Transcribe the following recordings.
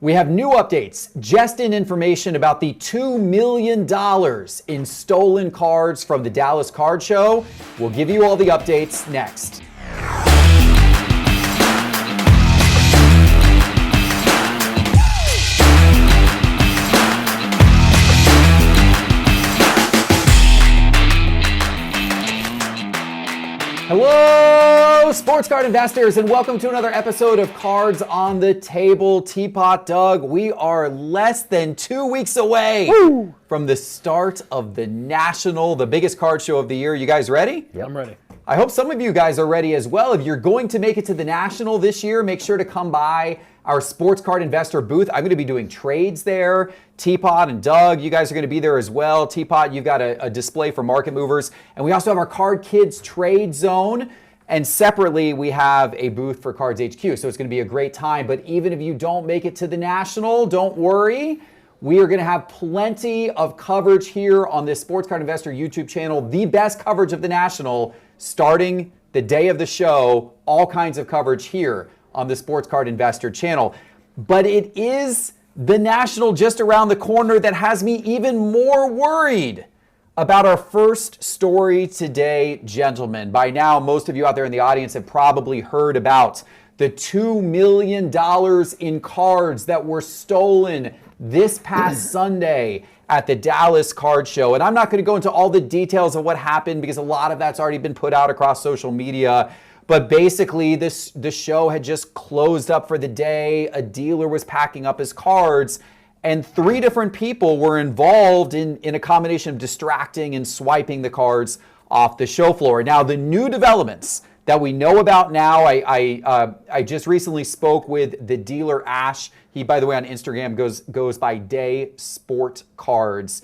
We have new updates, just in information about the $2 million in stolen cards from the Dallas Card Show. We'll give you all the updates next. Hello, sports card investors, and welcome to another episode of Cards on the Table. Teapot Doug, we are less than 2 weeks away from the start of the National, the biggest card show of the year. You guys ready? Yep. I'm ready. I hope some of you guys are ready as well. If you're going to make it to the National this year, make sure to come by our sports card investor booth. I'm going to be doing trades there. Teapot and Doug, you guys are going to be there as well. Teapot, you've got a display for market movers. And we also have our Card Kids trade zone. And separately, we have a booth for Cards HQ. So it's going to be a great time. But even if you don't make it to the National, don't worry. We are going to have plenty of coverage here on this Sports Card Investor YouTube channel. The best coverage of the National starting the day of the show. All kinds of coverage here on the Sports Card Investor channel. But it is the National just around the corner that has me even more worried about our first story today, gentlemen. By now, most of you out there in the audience have probably heard about the $2 million in cards that were stolen this past Sunday at the Dallas Card Show. And I'm not going to go into all the details of what happened because a lot of that's already been put out across social media. But basically, the show had just closed up for the day. A dealer was packing up his cards, and 3 different people were involved in a combination of distracting and swiping the cards off the show floor. Now, the new developments that we know about now, I just recently spoke with the dealer Ash. He, by the way, on Instagram goes by Day Sport Cards.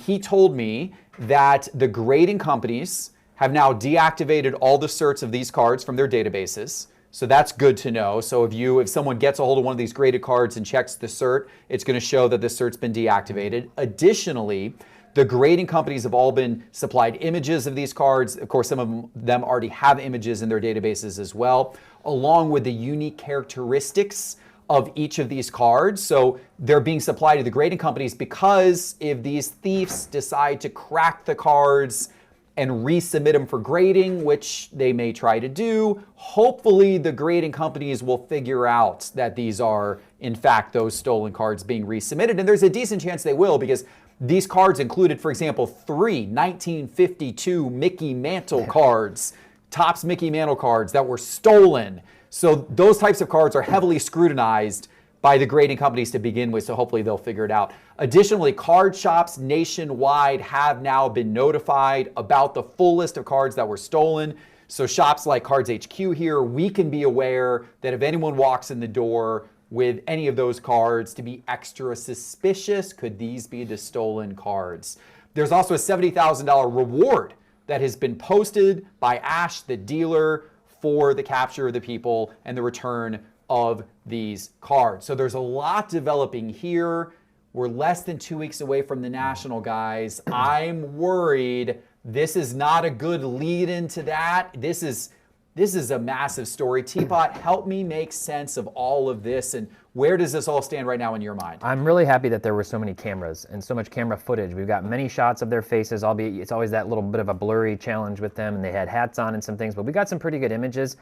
He told me that the grading companies have now deactivated all the certs of these cards from their databases. So that's good to know. So if someone gets a hold of one of these graded cards and checks the cert, it's going to show that the cert's been deactivated. Additionally, the grading companies have all been supplied images of these cards. Of course, some of them already have images in their databases as well, along with the unique characteristics of each of these cards. So they're being supplied to the grading companies because if these thieves decide to crack the cards and resubmit them for grading, which they may try to do, hopefully the grading companies will figure out that these are, in fact, those stolen cards being resubmitted. And there's a decent chance they will, because these cards included, for example, 3 1952 Mickey Mantle cards, Topps Mickey Mantle cards that were stolen. So those types of cards are heavily scrutinized by the grading companies to begin with, so hopefully they'll figure it out. Additionally, card shops nationwide have now been notified about the full list of cards that were stolen. So shops like Cards HQ here, we can be aware that if anyone walks in the door with any of those cards, to be extra suspicious. Could these be the stolen cards? There's also a $70,000 reward that has been posted by Ash, the dealer, for the capture of the people and the return of these cards. So there's a lot developing here. We're less than 2 weeks away from the National, guys. I'm worried this is not a good lead into that. This is a massive story. Teapot, help me make sense of all of this, and where does this all stand right now in your mind? I'm really happy that there were so many cameras and so much camera footage. We've got many shots of their faces, albeit it's always that little bit of a blurry challenge with them, and they had hats on and some things, but we got some pretty good images.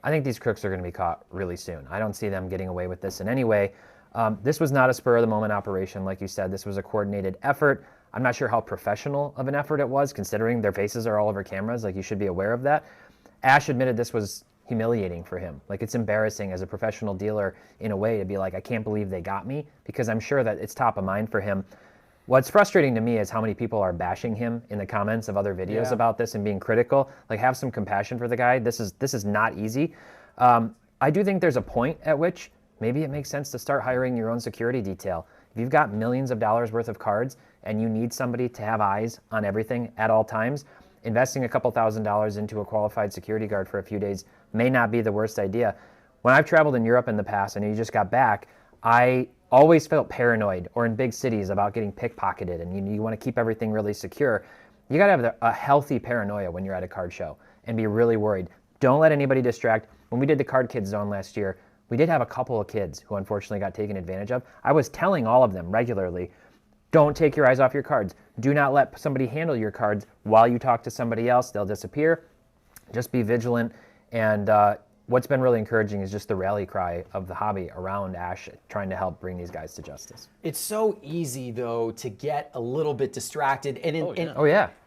I think these crooks are going to be caught really soon. I don't see them getting away with this in any way. This was not a spur-of-the-moment operation, like you said. This was a coordinated effort. I'm not sure how professional of an effort it was, considering their faces are all over cameras. Like, you should be aware of that. Ash admitted this was humiliating for him. Like, it's embarrassing as a professional dealer in a way to be like, I can't believe they got me, because I'm sure that it's top of mind for him. What's frustrating to me is how many people are bashing him in the comments of other videos about this and being critical. Like, have some compassion for the guy. This is not easy. I do think there's a point at which maybe it makes sense to start hiring your own security detail. If you've got millions of dollars worth of cards and you need somebody to have eyes on everything at all times, investing a couple $1,000s into a qualified security guard for a few days may not be the worst idea. When I've traveled in Europe in the past, and you just got back, I always felt paranoid, or in big cities, about getting pickpocketed, and you want to keep everything really secure. You got to have a healthy paranoia when you're at a card show and be really worried. Don't let anybody distract. When we did the Card Kids Zone last year, We did have a couple of kids who unfortunately got taken advantage of. I was telling all of them regularly, don't take your eyes off your cards. Do not let somebody handle your cards while you talk to somebody else. They'll disappear. Just be vigilant. And what's been really encouraging is just the rally cry of the hobby around Ash, trying to help bring these guys to justice. It's so easy, though, to get a little bit distracted. And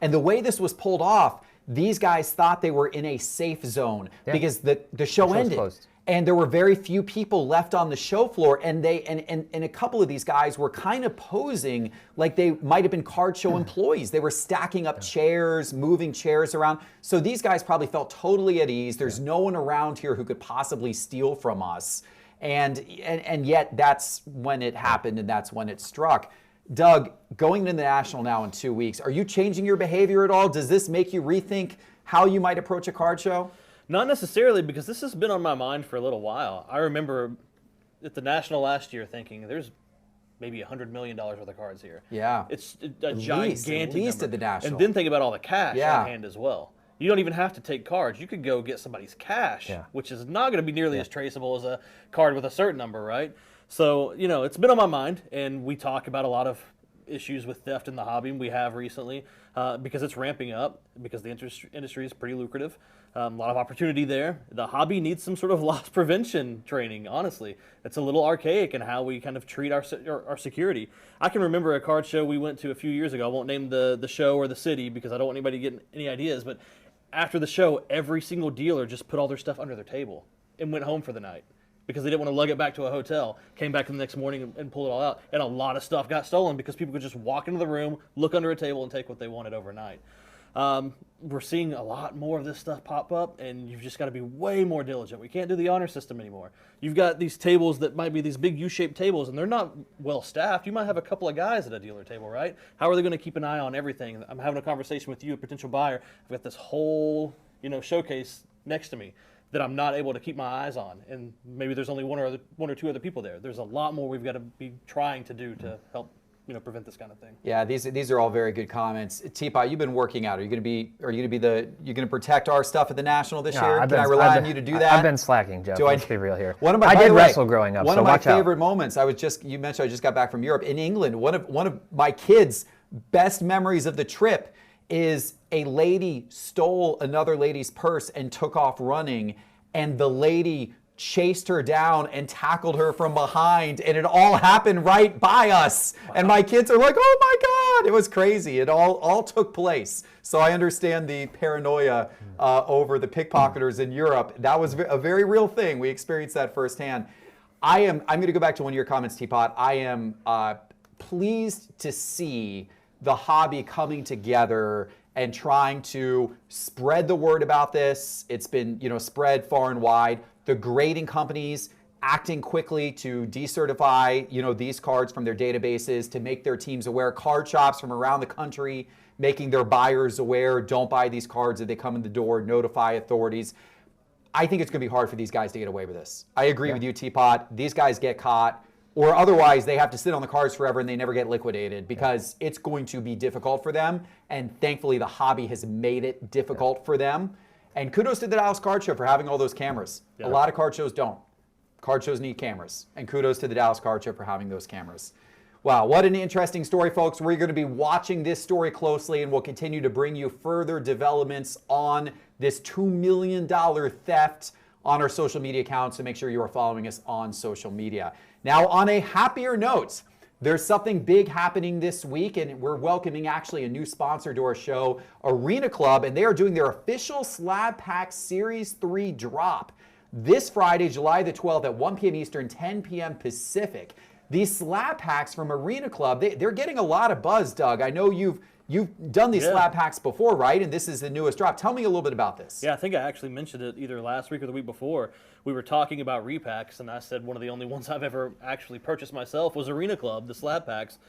and the way this was pulled off, these guys thought they were in a safe zone because the show ended. Closed. And there were very few people left on the show floor, and a couple of these guys were kind of posing like they might have been card show employees. They were stacking up chairs, moving chairs around. So these guys probably felt totally at ease. There's no one around here who could possibly steal from us. And yet that's when it happened, and that's when it struck. Doug, going into the National now in 2 weeks, are you changing your behavior at all? Does this make you rethink how you might approach a card show? Not necessarily, because this has been on my mind for a little while. I remember at the National last year thinking there's maybe $100 million worth of cards here. Yeah. It's a gigantic at least number. at the National. And then think about all the cash on hand as well. You don't even have to take cards. You could go get somebody's cash, which is not going to be nearly as traceable as a card with a certain number, right? So, you know, it's been on my mind, and we talk about a lot of issues with theft in the hobby, and we have recently, because it's ramping up, because the industry is pretty lucrative. A lot of opportunity there. The hobby needs some sort of loss prevention training, honestly. It's a little archaic in how we kind of treat our security. I can remember a card show we went to a few years ago. I won't name the show or the city because I don't want anybody getting any ideas, but after the show, every single dealer just put all their stuff under their table and went home for the night because they didn't want to lug it back to a hotel, came back the next morning and pull it all out. And a lot of stuff got stolen because people could just walk into the room, look under a table, and take what they wanted overnight. We're seeing a lot more of this stuff pop up, and you've just got to be way more diligent. We can't do the honor system anymore. You've got these tables that might be these big U-shaped tables, and they're not well staffed. You might have a couple of guys at a dealer table, right? How are they going to keep an eye on everything? I'm having a conversation with you, a potential buyer. I've got this whole, showcase next to me that I'm not able to keep my eyes on, and maybe there's only one or two other people there. There's a lot more we've got to be trying to do to help prevent this kind of thing. Yeah, these are all very good comments. Teapot, you've been working out. Are you going to protect our stuff at the National this year? Can I rely on you to do that? I've been slacking, Jeff. Let's be real here. I did wrestle growing up. One so of my watch out. favorite moments. You mentioned I just got back from Europe. In England, one of my kids' best memories of the trip is a lady stole another lady's purse and took off running, and the lady chased her down and tackled her from behind, and it all happened right by us. Wow. And my kids are like, oh my God, it was crazy. It all took place. So I understand the paranoia over the pickpocketers in Europe. That was a very real thing. We experienced that firsthand. I'm going to go back to one of your comments, Teapot. I am pleased to see the hobby coming together and trying to spread the word about this. It's been, spread far and wide. The grading companies acting quickly to decertify, these cards from their databases to make their teams aware. Card shops from around the country making their buyers aware. Don't buy these cards if they come in the door. Notify authorities. I think it's going to be hard for these guys to get away with this. I agree with you, Teapot. These guys get caught, or otherwise they have to sit on the cards forever and they never get liquidated because it's going to be difficult for them. And thankfully, the hobby has made it difficult for them. And kudos to the Dallas Card Show for having all those cameras. A lot of card shows don't. Card shows need cameras. And kudos to the Dallas Card Show for having those cameras. Wow, what an interesting story, folks. We're going to be watching this story closely, and we'll continue to bring you further developments on this $2 million theft on our social media accounts, so make sure you are following us on social media. Now, on a happier note, there's something big happening this week, and we're welcoming actually a new sponsor to our show, Arena Club, and they are doing their official Slab Pack Series 3 drop this Friday, July the 12th at 1 p.m. Eastern, 10 p.m. Pacific. These slab packs from Arena Club, they're getting a lot of buzz, Doug. I know you've done these slab packs before, right? And this is the newest drop. Tell me a little bit about this. Yeah, I think I actually mentioned it either last week or the week before. We were talking about repacks, and I said one of the only ones I've ever actually purchased myself was Arena Club, the slab packs,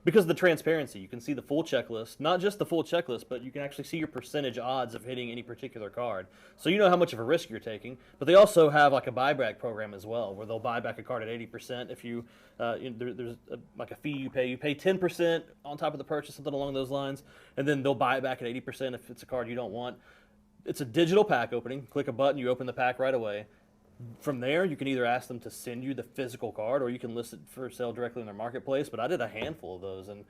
because of the transparency. You can see the full checklist, not just the full checklist, but you can actually see your percentage odds of hitting any particular card. So you know how much of a risk you're taking. But they also have like a buyback program as well, where they'll buy back a card at 80% if you, there's like a fee you pay. You pay 10% on top of the purchase, something along those lines, and then they'll buy it back at 80% if it's a card you don't want. It's a digital pack opening. Click a button, you open the pack right away. From there, you can either ask them to send you the physical card, or you can list it for sale directly in their marketplace. But I did a handful of those, and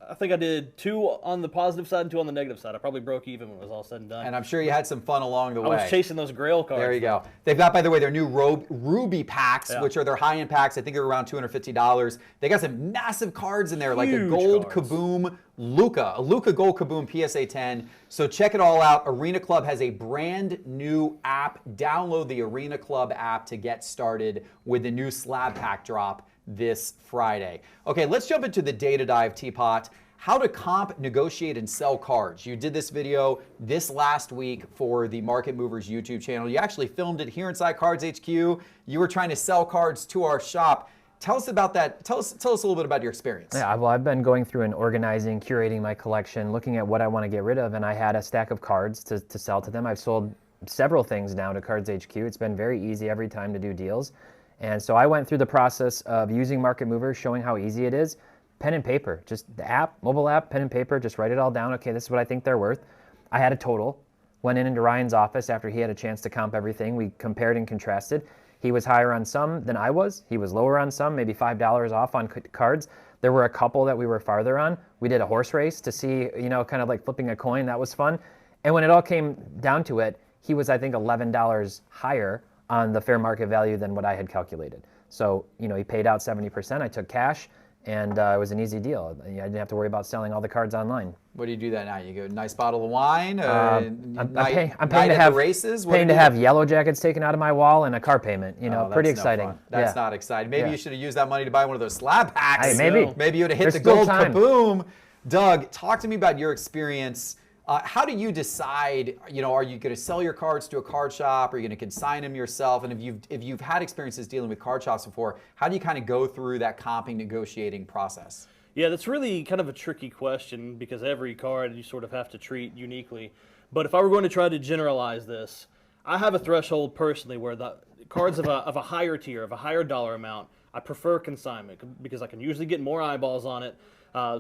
I think I did 2 on the positive side and 2 on the negative side. I probably broke even when it was all said and done. And I'm sure you had some fun along the way. I was chasing those Grail cards. There you go. They've got, by the way, their new Ruby packs, which are their high-end packs. I think they're around $250. They got some massive cards in there, like a gold Kaboom Luka, a Luka Gold Kaboom PSA 10. So check it all out. Arena Club has a brand new app. Download the Arena Club app to get started with the new slab pack drop this Friday. Okay, let's jump into the data dive, Teapot. How to comp, negotiate, and sell cards. You did this video this last week for the Market Movers YouTube channel. You actually filmed it here inside Cards HQ. You were trying to sell cards to our shop. Tell us about that. Tell us a little bit about your experience. Yeah, well, I've been going through and organizing, curating my collection, looking at what I want to get rid of, and I had a stack of cards to sell to them. I've sold several things now to Cards HQ. It's been very easy every time to do deals. And so I went through the process of using Market Movers, showing how easy it is. Pen and paper, just the app, mobile app, pen and paper, just write it all down. Okay, this is what I think they're worth. I had a total. Went into Ryan's office after he had a chance to comp everything. We compared and contrasted. He was higher on some than I was. He was lower on some, maybe $5 off on cards. There were a couple that we were farther on. We did a horse race to see, kind of like flipping a coin. That was fun. And when it all came down to it, he was, I think, $11 higher on the fair market value than what I had calculated. So, he paid out 70%. I took cash, and it was an easy deal. I didn't have to worry about selling all the cards online. What do you do that now? You go, nice bottle of wine? I'm paying to have races? Paying to have Yellow Jackets taken out of my wall and a car payment. Pretty exciting. No, that's not exciting. Maybe you should have used that money to buy one of those slab packs. Hey, maybe. Maybe you would have hit the gold Kaboom. Doug, talk to me about your experience. How do you decide, are you going to sell your cards to a card shop? Are you going to consign them yourself? And if you've had experiences dealing with card shops before, how do you kind of go through that comping, negotiating process? Yeah, that's really kind of a tricky question because every card you sort of have to treat uniquely. But if I were going to try to generalize this, I have a threshold personally where the cards of a higher tier, of a higher dollar amount, I prefer consignment because I can usually get more eyeballs on it.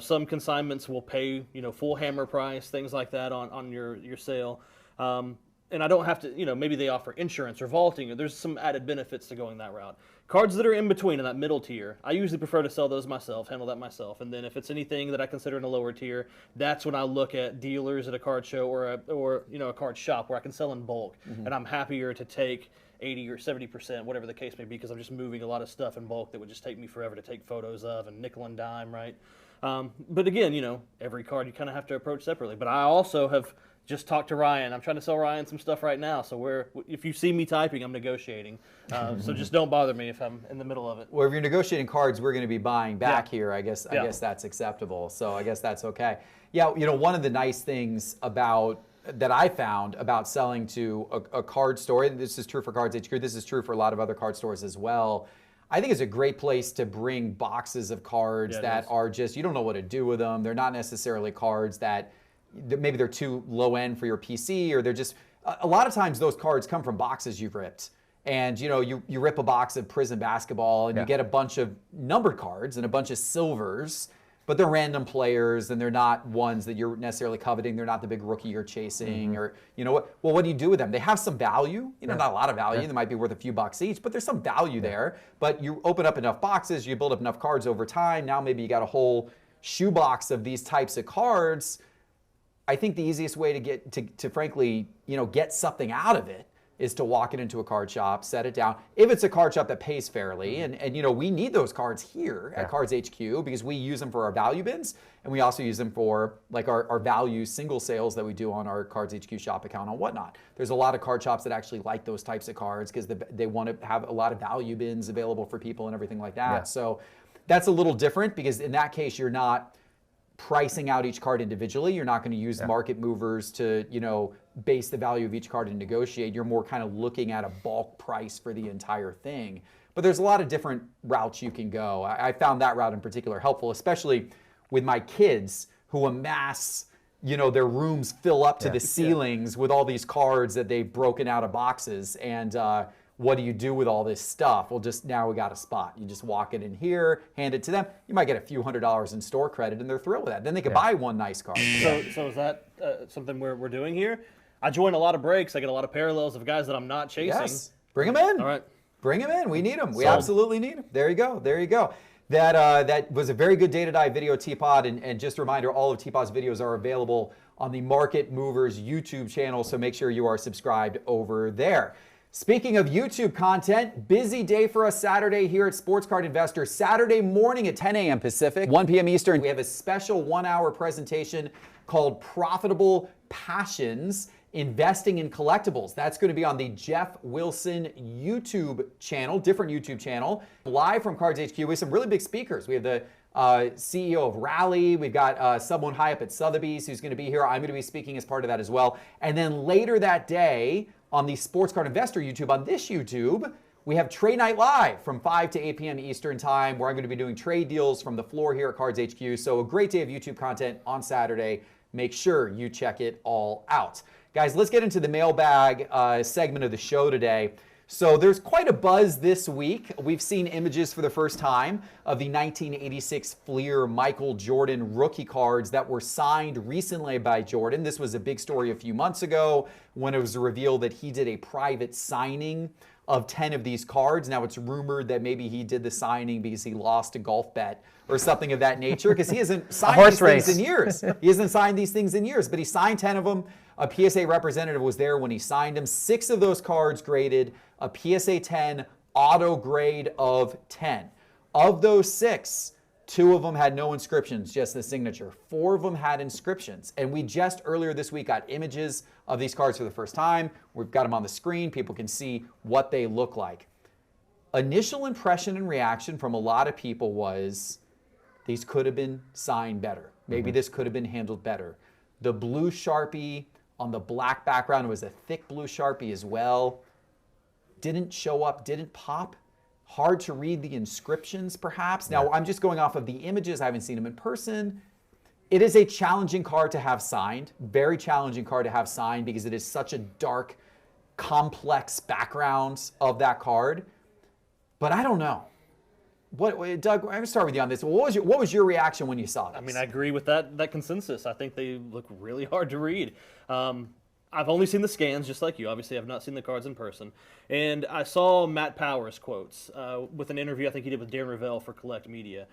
Some consignments will pay, full hammer price, things like that on your sale. And I don't have to, maybe they offer insurance or vaulting, or there's some added benefits to going that route. Cards that are in between in that middle tier, I usually prefer to sell those myself, handle that myself. And then if it's anything that I consider in a lower tier, that's when I look at dealers at a card show or a card shop where I can sell in bulk. Mm-hmm. And I'm happier to take 80 or 70%, whatever the case may be, because I'm just moving a lot of stuff in bulk that would just take me forever to take photos of and nickel and dime, right? But again, every card you kind of have to approach separately. But I also have just talked to Ryan. I'm trying to sell Ryan some stuff right now. So if you see me typing, I'm negotiating. So just don't bother me if I'm in the middle of it. Well, if you're negotiating cards, we're going to be buying back here. I guess that's acceptable. So I guess that's okay. Yeah, one of the nice things that I found about selling to a card store, and this is true for Cards HQ, this is true for a lot of other card stores as well, I think it's a great place to bring boxes of cards that are just, you don't know what to do with them. They're not necessarily cards that maybe they're too low end for your PC, or they're just, a lot of times those cards come from boxes you've ripped. And you rip a box of Prism basketball and you get a bunch of numbered cards and a bunch of silvers, but they're random players and they're not ones that you're necessarily coveting. They're not the big rookie you're chasing, or what? Well, what do you do with them? They have some value, not a lot of value. They might be worth a few bucks each, but there's some value there. But you open up enough boxes, you build up enough cards over time. Now maybe you got a whole shoebox of these types of cards. I think the easiest way to get to frankly, get something out of it is to walk it into a card shop, set it down. If it's a card shop that pays fairly, and we need those cards here at Cards HQ because we use them for our value bins, and we also use them for like our value single sales that we do on our Cards HQ shop account and whatnot. There's a lot of card shops that actually like those types of cards because they want to have a lot of value bins available for people and everything like that. Yeah. So that's a little different because in that case, you're not pricing out each card individually. You're not going to use Market Movers to, base the value of each card and negotiate. You're more kind of looking at a bulk price for the entire thing. But there's a lot of different routes you can go. I found that route in particular helpful, especially with my kids who amass, their rooms fill up to the ceilings with all these cards that they've broken out of boxes. And what do you do with all this stuff? Well, now we got a spot. You just walk it in here, hand it to them. You might get a few $100s in store credit, and they're thrilled with that. Then they could buy one nice card. So is that something we're doing here? I join a lot of breaks. I get a lot of parallels of guys that I'm not chasing. Yes, bring them in. All right. Bring them in. We need them. We absolutely need them. There you go. There you go. That was a very good day to die video, Teapot. And just a reminder, all of Teapot's videos are available on the Market Movers YouTube channel, so make sure you are subscribed over there. Speaking of YouTube content, busy day for us Saturday here at Sports Card Investor. Saturday morning at 10 a.m. Pacific, 1 p.m. Eastern, we have a special 1-hour presentation called Profitable Passions, Investing in Collectibles. That's going to be on the Jeff Wilson YouTube channel, different YouTube channel, live from Cards HQ with some really big speakers. We have the CEO of Rally. We've got someone high up at Sotheby's who's going to be here. I'm going to be speaking as part of that as well. And then later that day on the Sports Card Investor YouTube, on this YouTube, we have Trade Night Live from 5 to 8 p.m. Eastern Time, where I'm going to be doing trade deals from the floor here at Cards HQ. So a great day of YouTube content on Saturday. Make sure you check it all out. Guys, let's get into the mailbag segment of the show today. So there's quite a buzz this week. We've seen images for the first time of the 1986 Fleer Michael Jordan rookie cards that were signed recently by Jordan. This was a big story a few months ago when it was revealed that he did a private signing of 10 of these cards. Now it's rumored that maybe he did the signing because he lost a golf bet or something of that nature, because he hasn't signed these things in years. He hasn't signed these things in years, but he signed 10 of them. A PSA representative was there when he signed them. 6 of those cards graded a PSA 10 auto grade of 10. Of those 6, 2 of them had no inscriptions, just the signature. 4 of them had inscriptions. And we just earlier this week got images of these cards for the first time. We've got them on the screen. People can see what they look like. Initial impression and reaction from a lot of people was these could have been signed better. Maybe this could have been handled better. The blue Sharpie on the black background was a thick blue Sharpie as well. Didn't show up, didn't pop. Hard to read the inscriptions, perhaps. Now, I'm just going off of the images. I haven't seen them in person. It is a challenging card to have signed. Very challenging card to have signed because it is such a dark, complex background of that card. But I don't know. Doug, I'm going to start with you on this. What was your reaction when you saw this? I mean, I agree with that consensus. I think they look really hard to read. I've only seen the scans, just like you. Obviously, I've not seen the cards in person. And I saw Matt Powers' quotes with an interview I think he did with Darren Ravel for Collect Media.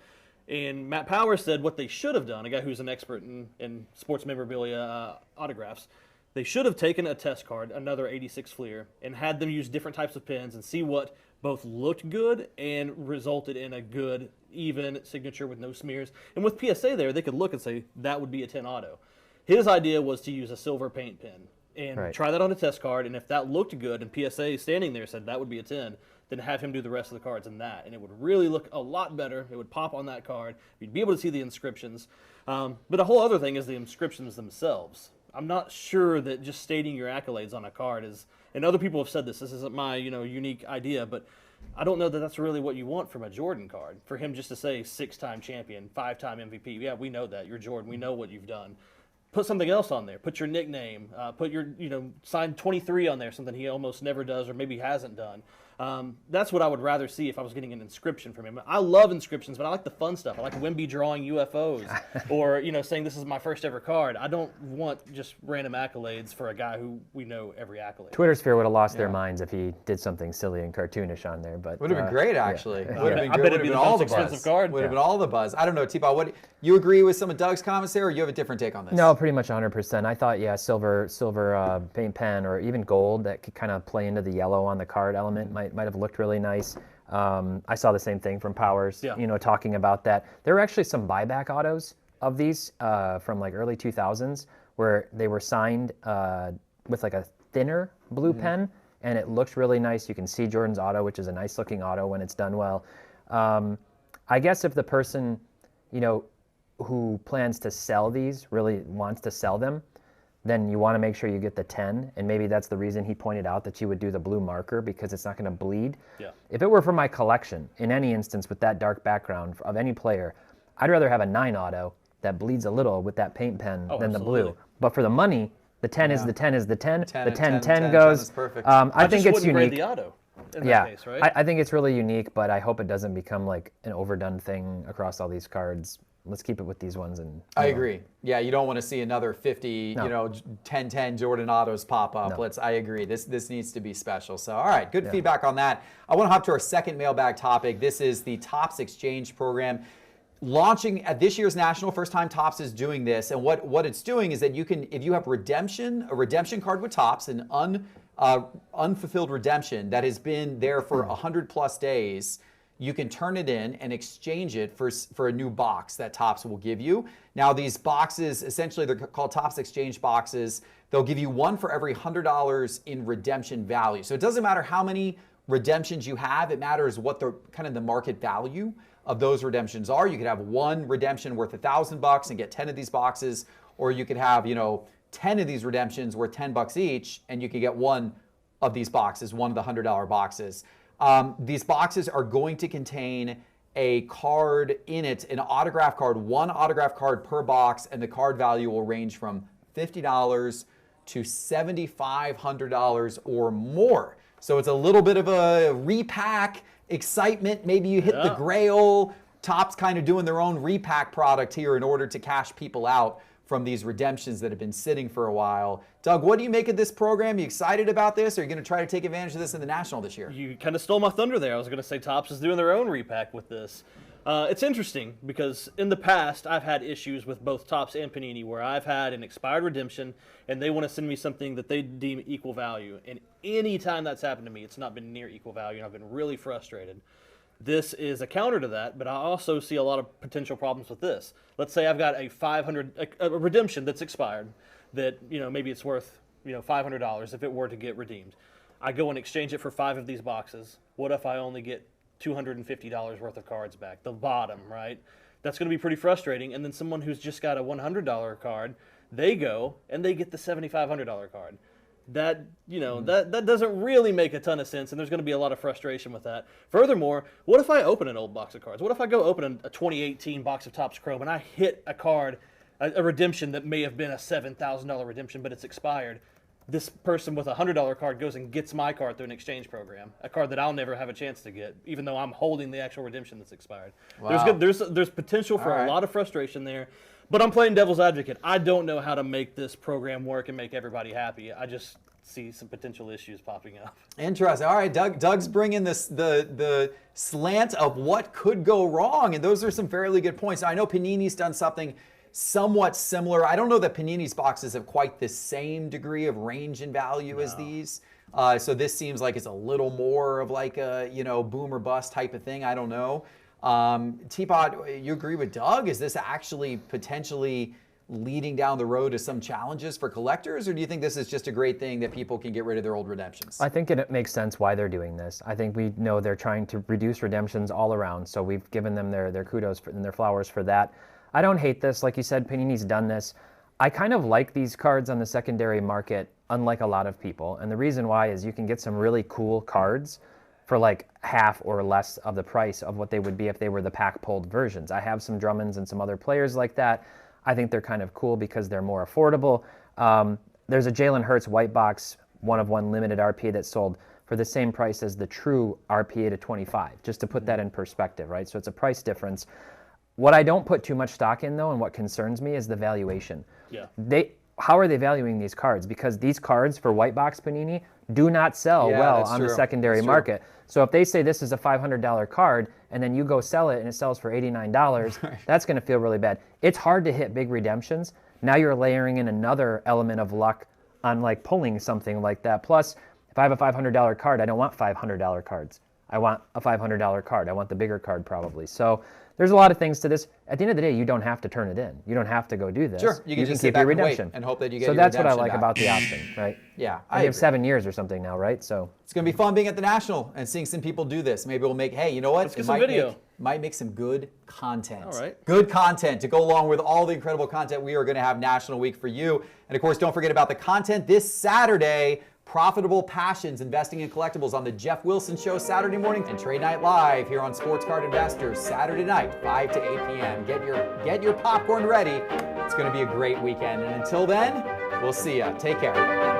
And Matt Powers said what they should have done, a guy who's an expert in sports memorabilia autographs, they should have taken a test card, another 86 Fleer, and had them use different types of pens and see what both looked good and resulted in a good, even signature with no smears. And with PSA there, they could look and say, that would be a 10 auto. His idea was to use a silver paint pen and try that on a test card, and if that looked good and PSA standing there said that would be a 10, then have him do the rest of the cards in that. And it would really look a lot better. It would pop on that card. You'd be able to see the inscriptions. But a whole other thing is the inscriptions themselves. I'm not sure that just stating your accolades on a card is, and other people have said this isn't my unique idea, but I don't know that that's really what you want from a Jordan card. For him just to say 6-time champion, 5-time MVP, yeah, we know that. You're Jordan. We know what you've done. Put something else on there. Put your nickname. Put your, sign 23 on there, something he almost never does or maybe hasn't done. That's what I would rather see if I was getting an inscription from him. I love inscriptions, but I like the fun stuff. I like Wemby drawing UFOs or, saying this is my first ever card. I don't want just random accolades for a guy who we know every accolade. Twitter sphere would have lost their minds if he did something silly and cartoonish on there. But would have been great, actually. Yeah. Would have been I good. bet Would it'd have be been all the the most expensive buzz. card. Would have been all the buzz. I don't know, T-Ball, what you agree with some of Doug's comments there, or you have a different take on this? No, pretty much 100%. I thought, silver paint pen or even gold that could kind of play into the yellow on the card element might have looked really nice. I saw the same thing from Powers, talking about that. There were actually some buyback autos of these from like early 2000s where they were signed with like a thinner blue pen, and it looked really nice. You can see Jordan's auto, which is a nice looking auto when it's done well. I guess if the person, who plans to sell these really wants to sell them, then you want to make sure you get the 10, and maybe that's the reason he pointed out that you would do the blue marker, because it's not going to bleed. Yeah. If it were for my collection, in any instance with that dark background of any player, I'd rather have a 9 auto that bleeds a little with that paint pen than the blue. But for the money, the 10 is the 10 is the 10. The 10 goes. Perfect. I think it's unique. The auto in that case, right? I think it's really unique, but I hope it doesn't become like an overdone thing across all these cards. let's keep it with these ones. And I agree. Yeah, you don't want to see another 50, 10-10 Jordan Autos pop up. No. I agree. This needs to be special. So, all right, good feedback on that. I want to hop to our second mailbag topic. This is the Topps Exchange program. Launching at this year's National, first time Topps is doing this, and what it's doing is that you can, if you have a redemption card with Topps, an unfulfilled redemption that has been there for 100+ days, you can turn it in and exchange it for a new box that Topps will give you. Now these boxes, essentially they're called Topps Exchange boxes. They'll give you one for every $100 in redemption value. So it doesn't matter how many redemptions you have, it matters what the kind of the market value of those redemptions are. You could have one redemption worth $1,000 and get 10 of these boxes, or you could have 10 of these redemptions worth $10 each, and you could get one of these boxes, one of the $100 boxes. These boxes are going to contain a card in it, an autograph card, one autograph card per box, and the card value will range from $50 to $7,500 or more. So it's a little bit of a repack excitement. Maybe you hit the grail. Topps kind of doing their own repack product here in order to cash people out from these redemptions that have been sitting for a while. Doug, what do you make of this program? You excited about this? Or are you going to try to take advantage of this in the National this year? You kind of stole my thunder there. I was going to say Topps is doing their own repack with this. It's interesting because in the past I've had issues with both Topps and Panini where I've had an expired redemption and they want to send me something that they deem equal value. And any time that's happened to me, it's not been near equal value, and I've been really frustrated. This is a counter to that, but I also see a lot of potential problems with this. Let's say I've got a redemption that's expired that, maybe it's worth, $500 if it were to get redeemed. I go and exchange it for 5 of these boxes. What if I only get $250 worth of cards back? The bottom, right? That's going to be pretty frustrating. And then someone who's just got a $100 card, they go and they get the $7,500 card. That that doesn't really make a ton of sense, and there's going to be a lot of frustration with that. Furthermore, what if I open an old box of cards? What if I go open a 2018 box of Topps Chrome and I hit a card, a redemption that may have been a $7,000 redemption, but it's expired? This person with a $100 card goes and gets my card through an exchange program, a card that I'll never have a chance to get, even though I'm holding the actual redemption that's expired. Wow. There's potential for a lot of frustration there. But I'm playing devil's advocate. I don't know how to make this program work and make everybody happy. I just see some potential issues popping up. Interesting. All right, Doug's bringing this the slant of what could go wrong, and those are some fairly good points. Now, I know Panini's done something somewhat similar. I don't know that Panini's boxes have quite the same degree of range and value as these. So this seems like it's a little more of like a boom or bust type of thing. I don't know. Teapot, you agree with Doug? Is this actually potentially leading down the road to some challenges for collectors, or do you think this is just a great thing that people can get rid of their old redemptions? I think it makes sense why they're doing this. I think we know they're trying to reduce redemptions all around, so we've given them their kudos and their flowers for that. I don't hate this. Like you said, Panini's done this. I kind of like these cards on the secondary market, unlike a lot of people, and the reason why is you can get some really cool cards for like half or less of the price of what they would be if they were the pack-pulled versions. I have some Drummonds and some other players like that. I think they're kind of cool because they're more affordable. There's a Jalen Hurts white box, 1/1 limited RPA that sold for the same price as the true RPA to 25, just to put that in perspective, right? So it's a price difference. What I don't put too much stock in, though, and what concerns me is the valuation. Yeah. How are they valuing these cards? Because these cards for white box Panini do not sell well on the secondary market. So if they say this is a $500 card and then you go sell it and it sells for $89, that's going to feel really bad. It's hard to hit big redemptions. Now you're layering in another element of luck on like pulling something like that. Plus, if I have a $500 card, I don't want $500 cards. I want a $500 card. I want the bigger card probably. So there's a lot of things to this. At the end of the day, you don't have to turn it in. You don't have to go do this. Sure, you can just keep your redemption and hope that you get So your that's what I redemption like back. about the option, right? Yeah, I have 7 years or something now, right? So it's going to be fun being at the National and seeing some people do this. Maybe we'll make, hey, you know what? Let's get some video. Might make some good content. All right. Good content to go along with all the incredible content we are going to have National Week for you. And of course, don't forget about the content this Saturday. Profitable Passions, Investing in Collectibles on the Jeff Wilson Show Saturday morning, and Trade Night Live here on Sports Card Investors Saturday night, 5 to 8 p.m. Get your popcorn ready. It's going to be a great weekend. And until then, we'll see ya. Take care.